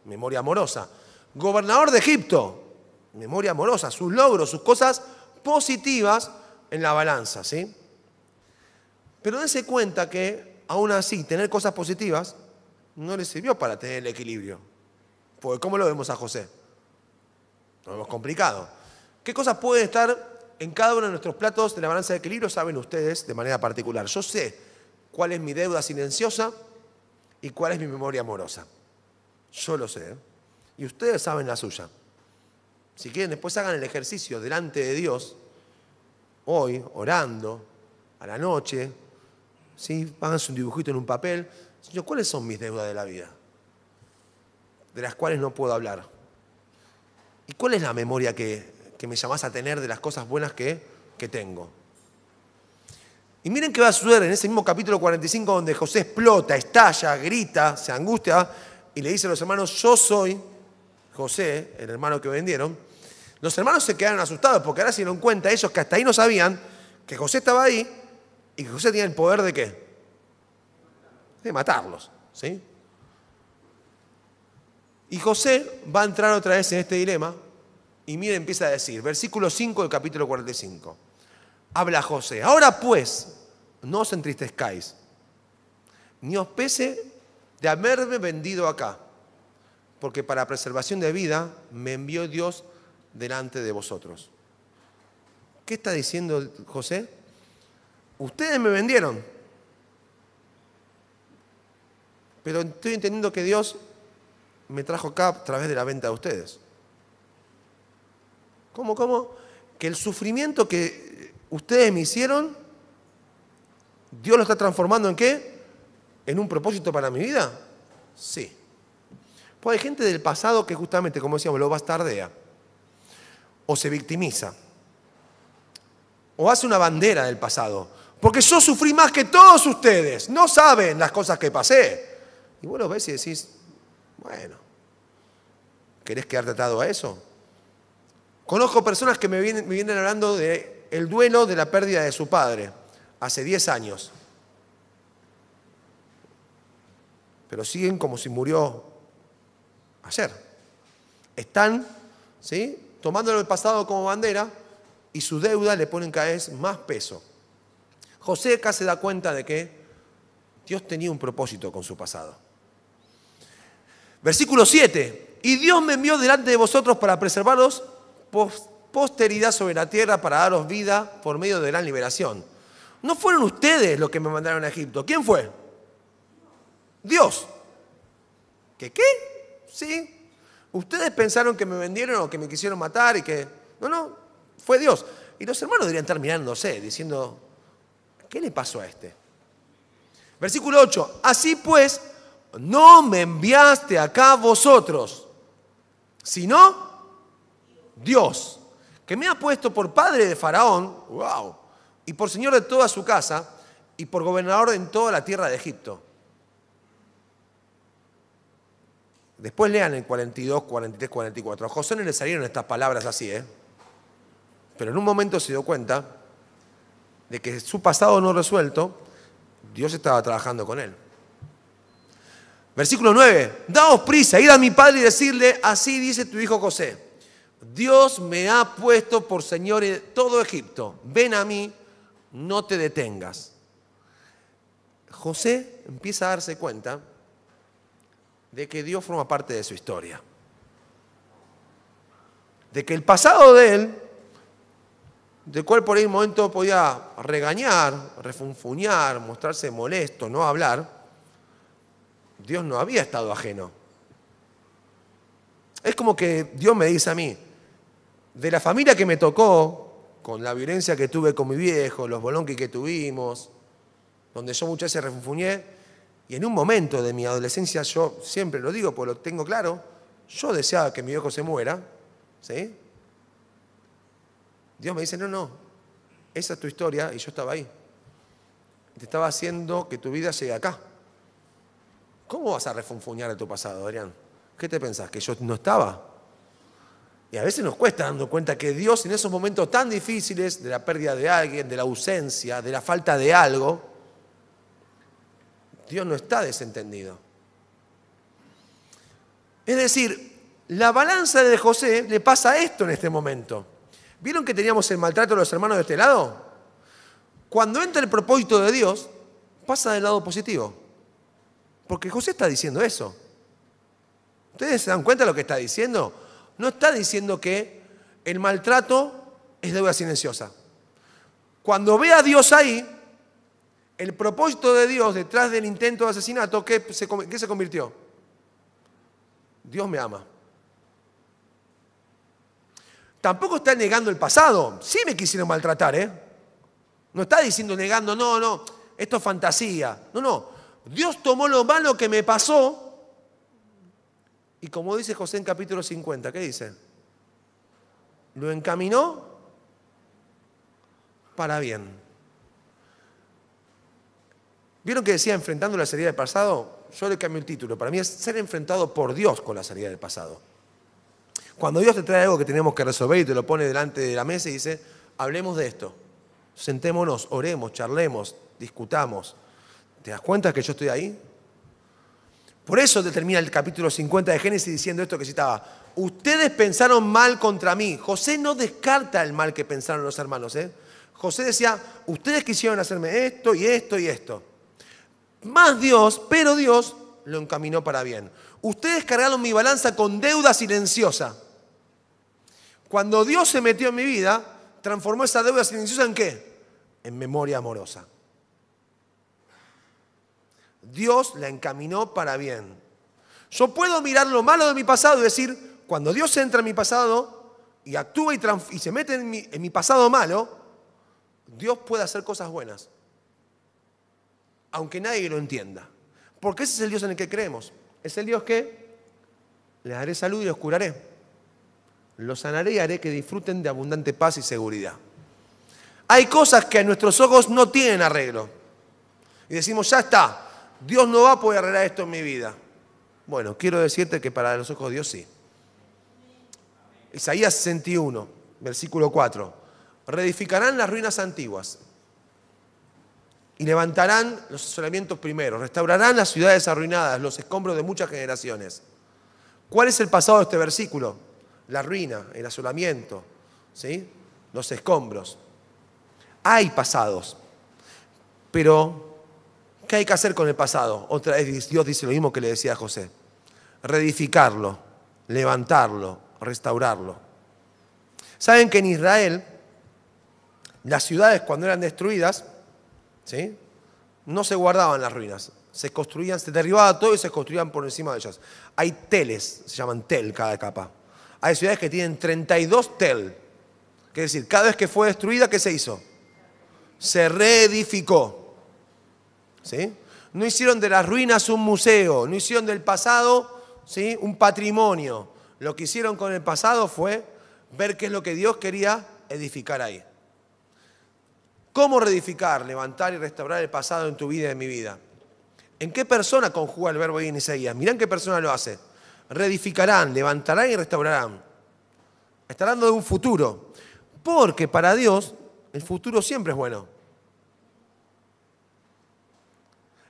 Memoria amorosa. Gobernador de Egipto, memoria amorosa, sus logros, sus cosas positivas en la balanza, ¿sí? Pero dense cuenta que, aún así, tener cosas positivas no le sirvió para tener el equilibrio. Porque ¿cómo lo vemos a José? Lo vemos complicado. ¿Qué cosas pueden estar en cada uno de nuestros platos de la balanza de equilibrio? Saben ustedes de manera particular. Yo sé cuál es mi deuda silenciosa y cuál es mi memoria amorosa. Yo lo sé, ¿eh? Y ustedes saben la suya. Si quieren, después hagan el ejercicio delante de Dios, hoy, orando, a la noche, ¿sí? Háganse un dibujito en un papel. Señor, ¿cuáles son mis deudas de la vida? De las cuales no puedo hablar. ¿Y cuál es la memoria que me llamás a tener de las cosas buenas que tengo? Y miren qué va a suceder en ese mismo capítulo 45, donde José explota, estalla, grita, se angustia y le dice a los hermanos: yo soy José, el hermano que vendieron. Los hermanos se quedaron asustados porque ahora se dieron cuenta ellos que hasta ahí no sabían que José estaba ahí y que José tenía el poder ¿de qué? De matarlos, ¿sí? Y José va a entrar otra vez en este dilema. Y mire, empieza a decir, versículo 5 del capítulo 45. Habla José: ahora pues, no os entristezcáis, ni os pese de haberme vendido acá, porque para preservación de vida me envió Dios delante de vosotros. ¿Qué está diciendo José? Ustedes me vendieron, pero estoy entendiendo que Dios me trajo acá a través de la venta de ustedes. ¿Cómo? Que el sufrimiento que ustedes me hicieron, Dios lo está transformando ¿en qué? ¿En un propósito para mi vida? Sí. Pues hay gente del pasado que justamente, como decíamos, lo bastardea, o se victimiza, o hace una bandera del pasado. Porque yo sufrí más que todos ustedes, no saben las cosas que pasé. Y vos lo ves y decís, bueno, ¿querés quedarte atado a eso? Conozco personas que me vienen hablando del duelo de la pérdida de su padre hace 10 años. Pero siguen como si murió ayer. Están, ¿sí?, tomándolo el pasado como bandera y su deuda le ponen cada vez más peso. José acá se da cuenta de que Dios tenía un propósito con su pasado. Versículo 7. Y Dios me envió delante de vosotros para preservaros posteridad sobre la tierra, para daros vida por medio de gran liberación. No fueron ustedes los que me mandaron a Egipto. ¿Quién fue? Dios. ¿Qué? Sí. Ustedes pensaron que me vendieron o que me quisieron matar y que... No, fue Dios. Y los hermanos deberían estar mirándose, diciendo, ¿qué le pasó a este? Versículo 8. Así pues, no me enviaste acá vosotros, sino Dios, que me ha puesto por padre de Faraón, wow, y por señor de toda su casa, y por gobernador en toda la tierra de Egipto. Después lean el 42, 43, 44. A José no le salieron estas palabras así, pero en un momento se dio cuenta de que su pasado no resuelto, Dios estaba trabajando con él. Versículo 9. Daos prisa, id a mi padre y decirle, así dice tu hijo José. Dios me ha puesto por señor en todo Egipto. Ven a mí, no te detengas. José empieza a darse cuenta de que Dios forma parte de su historia. De que el pasado de él, del cual por ahí en un momento podía regañar, refunfuñar, mostrarse molesto, no hablar, Dios no había estado ajeno. Es como que Dios me dice a mí, de la familia que me tocó, con la violencia que tuve con mi viejo, los bolonquis que tuvimos, donde yo muchas veces refunfuñé, y en un momento de mi adolescencia, yo siempre lo digo, porque lo tengo claro, yo deseaba que mi viejo se muera, ¿sí? Dios me dice, no, esa es tu historia y yo estaba ahí. Te estaba haciendo que tu vida llegue acá. ¿Cómo vas a refunfuñar de tu pasado, Adrián? ¿Qué te pensás? ¿Que yo no estaba? Y a veces nos cuesta dando cuenta que Dios en esos momentos tan difíciles, de la pérdida de alguien, de la ausencia, de la falta de algo, Dios no está desentendido. Es decir, la balanza de José le pasa esto en este momento. ¿Vieron que teníamos el maltrato de los hermanos de este lado? Cuando entra el propósito de Dios, pasa del lado positivo. Porque José está diciendo eso. ¿Ustedes se dan cuenta de lo que está diciendo? No está diciendo que el maltrato es deuda silenciosa. Cuando ve a Dios ahí, el propósito de Dios detrás del intento de asesinato, ¿qué se convirtió? Dios me ama. Tampoco está negando el pasado. Sí me quisieron maltratar, No está diciendo, negando, no, esto es fantasía. No. Dios tomó lo malo que me pasó y como dice José en capítulo 50, ¿qué dice? Lo encaminó para bien. ¿Vieron que decía enfrentando la salida del pasado? Yo le cambié el título. Para mí es ser enfrentado por Dios con la salida del pasado. Cuando Dios te trae algo que tenemos que resolver y te lo pone delante de la mesa y dice, hablemos de esto. Sentémonos, oremos, charlemos, discutamos. ¿Te das cuenta que yo estoy ahí? Por eso termina el capítulo 50 de Génesis diciendo esto que citaba. Ustedes pensaron mal contra mí. José no descarta el mal que pensaron los hermanos. José decía, ustedes quisieron hacerme esto y esto y esto. Más Dios, pero Dios lo encaminó para bien. Ustedes cargaron mi balanza con deuda silenciosa. Cuando Dios se metió en mi vida, transformó esa deuda silenciosa ¿en qué? En memoria amorosa. Dios la encaminó para bien. Yo puedo mirar lo malo de mi pasado y decir, cuando Dios entra en mi pasado y actúa y se mete en mi pasado malo, Dios puede hacer cosas buenas. Aunque nadie lo entienda. Porque ese es el Dios en el que creemos. Es el Dios que les daré salud y los curaré. Los sanaré y haré que disfruten de abundante paz y seguridad. Hay cosas que a nuestros ojos no tienen arreglo. Y decimos, ya está. Dios no va a poder arreglar esto en mi vida. Bueno, quiero decirte que para los ojos de Dios sí. Isaías 61, versículo 4. Reedificarán las ruinas antiguas y levantarán los asolamientos primeros. Restaurarán las ciudades arruinadas, los escombros de muchas generaciones. ¿Cuál es el pasado de este versículo? La ruina, el asolamiento, ¿sí? Los escombros. Hay pasados, pero ¿qué hay que hacer con el pasado? Otra vez Dios dice lo mismo que le decía a José. Reedificarlo, levantarlo, restaurarlo. ¿Saben que en Israel las ciudades cuando eran destruidas, ¿sí? No se guardaban las ruinas? Se construían, se derribaba todo y se construían por encima de ellas. Hay teles, se llaman tel cada capa. Hay ciudades que tienen 32 tel. Quiere decir, cada vez que fue destruida, ¿qué se hizo? Se reedificó. ¿Sí? No hicieron de las ruinas un museo, no hicieron del pasado, ¿sí?, un patrimonio. Lo que hicieron con el pasado fue ver qué es lo que Dios quería edificar ahí. ¿Cómo reedificar, levantar y restaurar el pasado en tu vida y en mi vida? ¿En qué persona conjuga el verbo ahí en Isaías? Mirá en qué persona lo hace. reedificarán, levantarán y restaurarán. Está hablando de un futuro, porque para Dios el futuro siempre es bueno.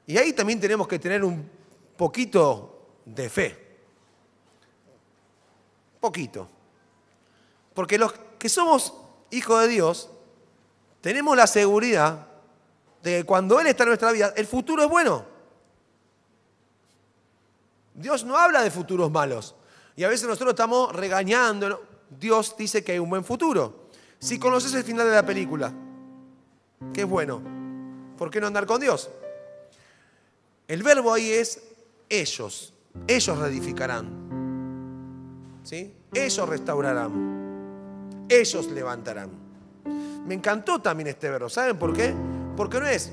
Y ahí también tenemos que tener un poquito de fe. Poquito. Porque los que somos hijos de Dios, tenemos la seguridad de que cuando Él está en nuestra vida, el futuro es bueno. Dios no habla de futuros malos. Y a veces nosotros estamos regañando, ¿no? Dios dice que hay un buen futuro. Si conoces el final de la película, que es bueno, ¿por qué no andar con Dios? El verbo ahí es ellos. Ellos reedificarán. ¿Sí? Ellos restaurarán. Ellos levantarán. Me encantó también este verbo. ¿Saben por qué? Porque no es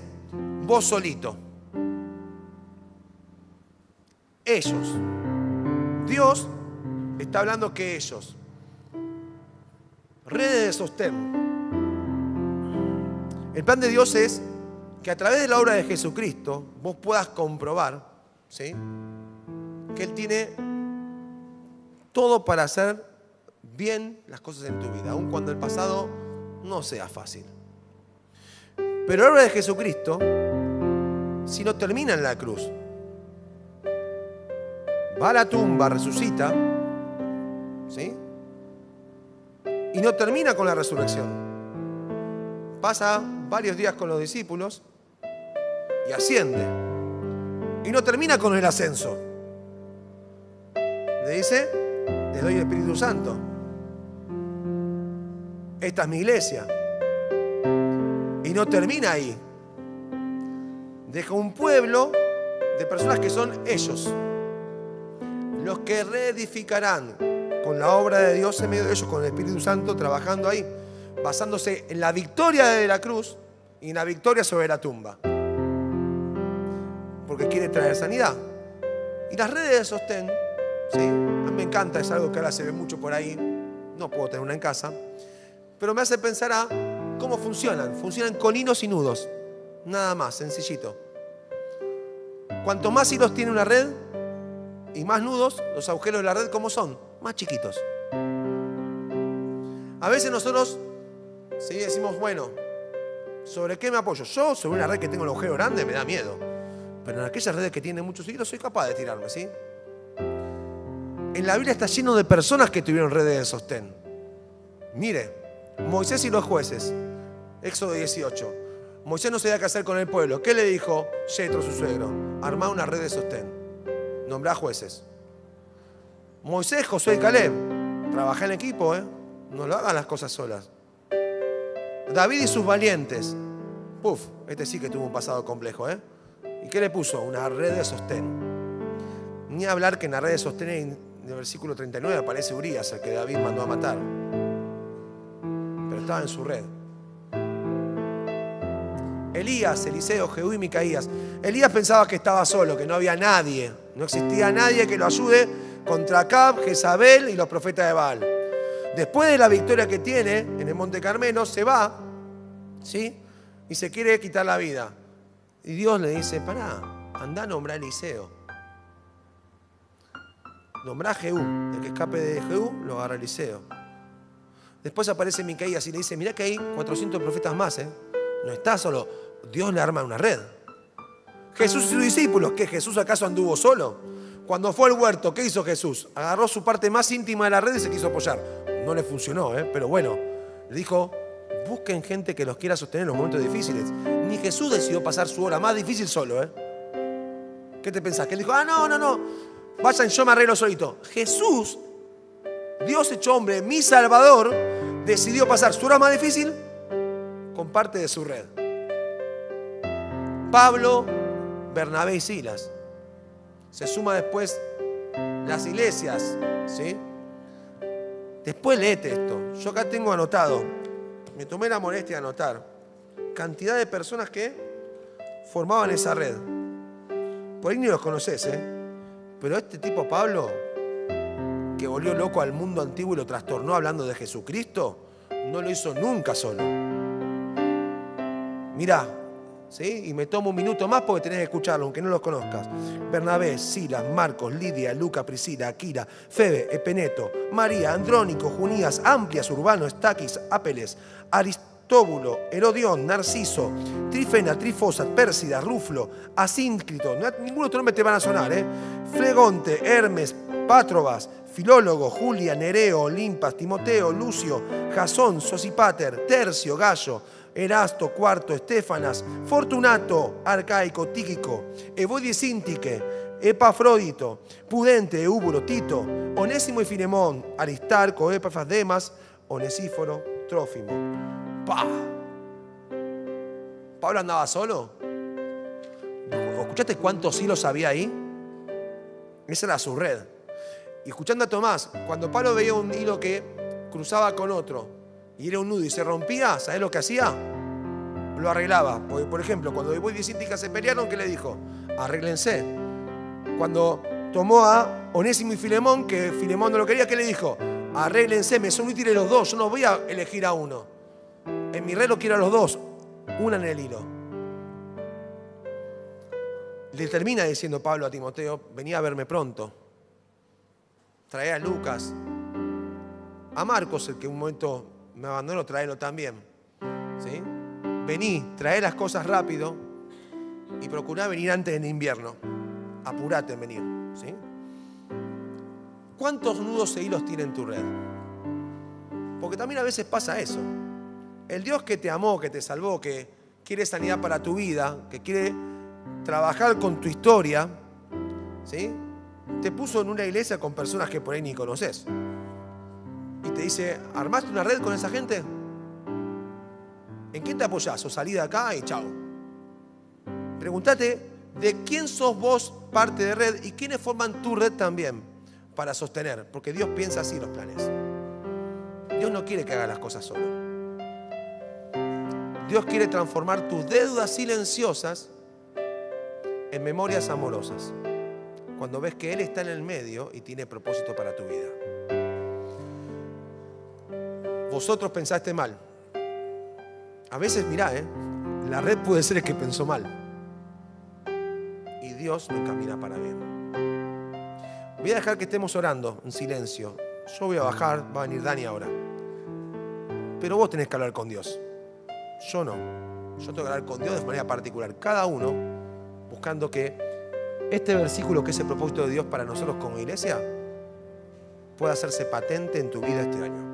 vos solito. Ellos. Dios está hablando que ellos. Redes de sostén. El plan de Dios es que a través de la obra de Jesucristo vos puedas comprobar, ¿sí?, que Él tiene todo para hacer bien las cosas en tu vida, aun cuando el pasado no sea fácil. Pero la obra de Jesucristo, si no termina en la cruz, va a la tumba, resucita, ¿sí?, y no termina con la resurrección. Pasa varios días con los discípulos y asciende. Y no termina con el ascenso. Le dice, les doy el Espíritu Santo. Esta es mi iglesia. Y no termina ahí. Deja un pueblo de personas que son ellos. Los que reedificarán con la obra de Dios en medio de ellos, con el Espíritu Santo trabajando ahí, basándose en la victoria de la cruz y en la victoria sobre la tumba. Porque quiere traer sanidad. Y las redes de sostén, ¿sí?, a mí me encanta, es algo que ahora se ve mucho por ahí, no puedo tener una en casa, pero me hace pensar a cómo funcionan. Funcionan con hilos y nudos, nada más, sencillito. Cuanto más hilos tiene una red y más nudos, los agujeros de la red, ¿cómo son? Más chiquitos. A veces nosotros, ¿sí?, decimos, bueno, ¿sobre qué me apoyo? Yo, sobre una red que tengo un agujero grande, me da miedo. Pero en aquellas redes que tienen muchos hilos soy capaz de tirarme, ¿sí? En la Biblia está lleno de personas que tuvieron redes de sostén. Mire, Moisés y los jueces, Éxodo 18. Moisés no sabía qué hacer con el pueblo. ¿Qué le dijo Yetro, su suegro? Armá una red de sostén. Nombrá jueces. Moisés, Josué y Caleb. Trabajá en equipo, no lo hagan las cosas solas. David y sus valientes. Puf, este sí que tuvo un pasado complejo, ¿Y qué le puso? Una red de sostén. Ni hablar que en la red de sostén, en el versículo 39, aparece Urías, el que David mandó a matar. Pero estaba en su red. Elías, Eliseo, Jehú y Micaías. Elías pensaba que estaba solo, que no había nadie. No existía nadie que lo ayude contra Acab, Jezabel y los profetas de Baal. Después de la victoria que tiene en el Monte Carmelo, se va, ¿sí?, y se quiere quitar la vida. Y Dios le dice, pará, andá a nombrar a Eliseo. Nombrá a Jehú. El que escape de Jehú lo agarra Eliseo. Después aparece Micaías y le dice, mirá que hay 400 profetas más, No está solo. Dios le arma una red. Jesús y sus discípulos, ¿qué? ¿Jesús acaso anduvo solo? Cuando fue al huerto, ¿qué hizo Jesús? Agarró su parte más íntima de la red y se quiso apoyar. No le funcionó, pero bueno. Le dijo, busquen gente que los quiera sostener en los momentos difíciles. Ni Jesús decidió pasar su hora más difícil solo, ¿Qué te pensás? Que él dijo, no. Vayan, yo me arreglo solito. Jesús, Dios hecho hombre, mi Salvador, decidió pasar su hora más difícil con parte de su red. Pablo, Bernabé y Silas. Se suma después las iglesias, ¿sí? Después léete esto. Yo acá tengo anotado, me tomé la molestia de anotar, cantidad de personas que formaban esa red. Por ahí ni los conoces, Pero este tipo Pablo, que volvió loco al mundo antiguo y lo trastornó hablando de Jesucristo, no lo hizo nunca solo. Mirá, ¿sí? Y me tomo un minuto más porque tenés que escucharlo, aunque no los conozcas. Bernabé, Silas, Marcos, Lidia, Luca, Priscila, Aquila, Febe, Epeneto, María, Andrónico, Junías, Amplias, Urbano, Estaquis, Apeles, Aristóbulo, Herodión, Narciso, Trifena, Trifosa, Pérsida, Ruflo, Asíncrito, ningún otro nombre te van a sonar, Flegonte, Hermes, Pátrobas, Filólogo, Julia, Nereo, Olimpas, Timoteo, Lucio, Jasón, Sosipater, Tercio, Gallo, Erasto, Cuarto, Estefanas, Fortunato, Arcaico, Tíquico, Evodio Sintique, Epafrodito, Pudente, Eúbulo, Tito, Onésimo y Filemón, Aristarco, Epafras, Demas, Onesíforo, Trófimo. ¡Pah! ¿Pablo andaba solo? ¿Escuchaste cuántos hilos había ahí? Esa era su red. Y escuchando a Tomás, cuando Pablo veía un hilo que cruzaba con otro y era un nudo y se rompía, ¿sabés lo que hacía? Lo arreglaba. Porque, por ejemplo, cuando Evodio y Sintique se pelearon, ¿qué le dijo? Arréglense. Cuando tomó a Onésimo y Filemón, que Filemón no lo quería, ¿qué le dijo? Arréglense, me son útiles los dos, yo no voy a elegir a uno. En mi red lo quiero a los dos, unan el hilo. Le termina diciendo Pablo a Timoteo, venía a verme pronto. Trae a Lucas. A Marcos, el que un momento me abandonó, tráelo también. ¿Sí? Vení, trae las cosas rápido y procurá venir antes del invierno. Apurate en venir. ¿Sí? ¿Cuántos nudos e hilos tiene en tu red? Porque también a veces pasa eso. El Dios que te amó, que te salvó, que quiere sanidad para tu vida, que quiere trabajar con tu historia, ¿sí? Te puso en una iglesia con personas que por ahí ni conoces. Y te dice, ¿armaste una red con esa gente? ¿En quién te apoyás? O salí de acá y chao. Pregúntate de quién sos vos parte de red y quiénes forman tu red también para sostener. Porque Dios piensa así los planes. Dios no quiere que hagas las cosas solo. Dios quiere transformar tus deudas silenciosas en memorias amorosas. Cuando ves que Él está en el medio y tiene propósito para tu vida. Vosotros pensaste mal. A veces, mirá, la red puede ser el que pensó mal. Y Dios lo encamina para bien. Voy a dejar que estemos orando en silencio. Yo voy a bajar, va a venir Dani ahora. Pero vos tenés que hablar con Dios. Yo no. Yo tengo que hablar con Dios de manera particular. Cada uno buscando que este versículo, que es el propósito de Dios para nosotros como iglesia, pueda hacerse patente en tu vida este año.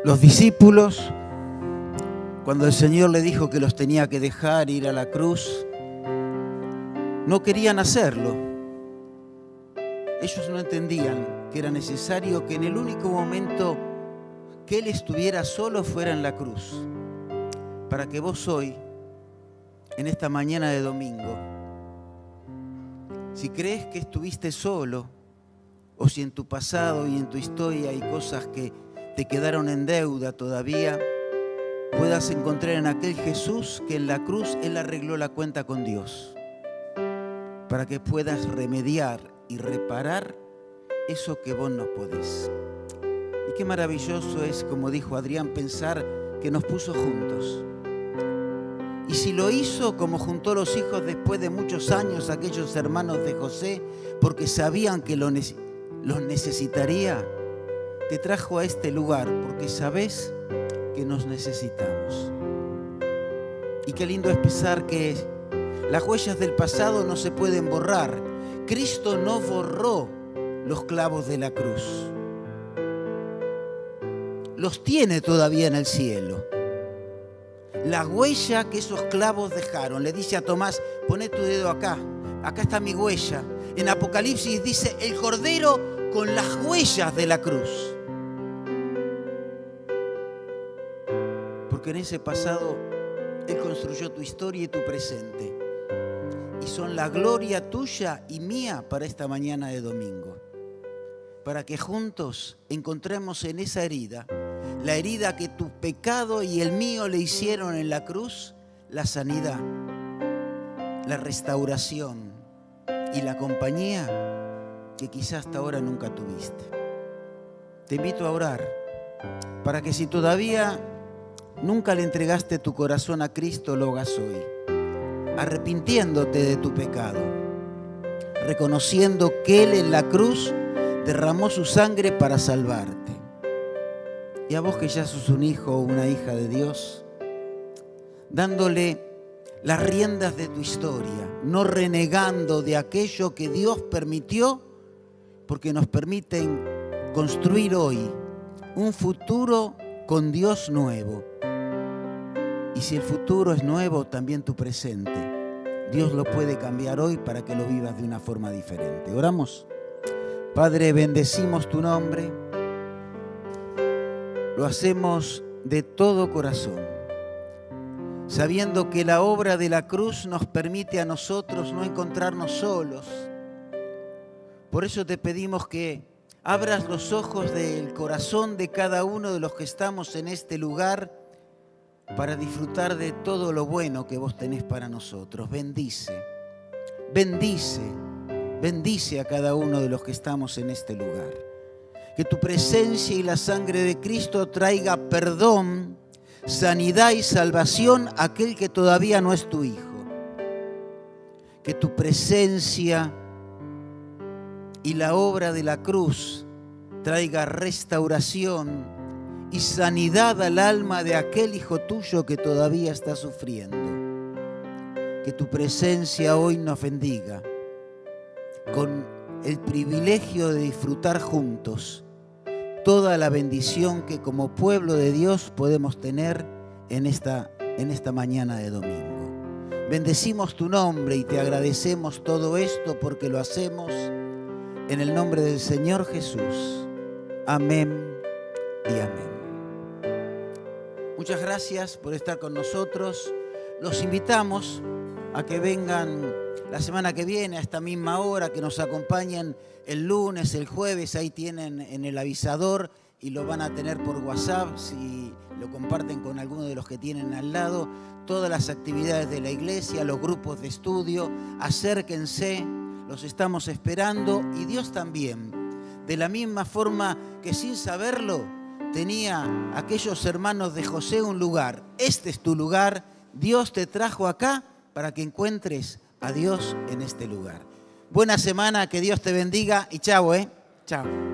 Los discípulos, cuando el Señor le dijo que los tenía que dejar ir a la cruz, no querían hacerlo. Ellos no entendían que era necesario que en el único momento que Él estuviera solo fuera en la cruz, para que vos hoy, en esta mañana de domingo, si crees que estuviste solo, o si en tu pasado y en tu historia hay cosas que te quedaron en deuda todavía, puedas encontrar en aquel Jesús que en la cruz Él arregló la cuenta con Dios, para que puedas remediar y reparar eso que vos no podés. Y qué maravilloso es, como dijo Adrián, pensar que nos puso juntos. Y si lo hizo como juntó los hijos después de muchos años, aquellos hermanos de José, porque sabían que los necesitaría, te trajo a este lugar porque sabés que nos necesitamos. Y qué lindo es pensar que las huellas del pasado no se pueden borrar. Cristo no borró los clavos de la cruz. Los tiene todavía en el cielo. La huella que esos clavos dejaron. Le dice a Tomás, poné tu dedo acá. Acá está mi huella. En Apocalipsis dice, el Cordero con las huellas de la cruz. Porque en ese pasado Él construyó tu historia y tu presente. Y son la gloria tuya y mía para esta mañana de domingo. Para que juntos encontremos en esa herida, la herida que tu pecado y el mío le hicieron en la cruz, la sanidad. la restauración y la compañía que quizás hasta ahora nunca tuviste. Te invito a orar para que si todavía nunca le entregaste tu corazón a Cristo, lo hagas hoy, arrepintiéndote de tu pecado, reconociendo que Él en la cruz derramó su sangre para salvarte. Y a vos que ya sos un hijo o una hija de Dios, dándole las riendas de tu historia, no renegando de aquello que Dios permitió, porque nos permiten construir hoy un futuro con Dios nuevo. Y si el futuro es nuevo, también tu presente. Dios lo puede cambiar hoy para que lo vivas de una forma diferente. Oramos. Padre, bendecimos tu nombre. Lo hacemos de todo corazón, sabiendo que la obra de la cruz nos permite a nosotros no encontrarnos solos. Por eso te pedimos que abras los ojos del corazón de cada uno de los que estamos en este lugar para disfrutar de todo lo bueno que vos tenés para nosotros. Bendice, bendice, bendice a cada uno de los que estamos en este lugar. Que tu presencia y la sangre de Cristo traiga perdón, sanidad y salvación a aquel que todavía no es tu hijo. Que tu presencia y la obra de la cruz traiga restauración y sanidad al alma de aquel hijo tuyo que todavía está sufriendo. Que tu presencia hoy nos bendiga con el privilegio de disfrutar juntos toda la bendición que como pueblo de Dios podemos tener en esta mañana de domingo. Bendecimos tu nombre y te agradecemos todo esto porque lo hacemos en el nombre del Señor Jesús. Amén y amén. Muchas gracias por estar con nosotros. Los invitamos a que vengan la semana que viene a esta misma hora, que nos acompañen el lunes, el jueves. Ahí tienen en el avisador y lo van a tener por WhatsApp si lo comparten con alguno de los que tienen al lado. Todas las actividades de la iglesia, los grupos de estudio, acérquense, los estamos esperando. Y Dios también, de la misma forma que sin saberlo tenía aquellos hermanos de José un lugar. Este es tu lugar. Dios te trajo acá para que encuentres a Dios en este lugar. Buena semana, que Dios te bendiga y chao, Chao.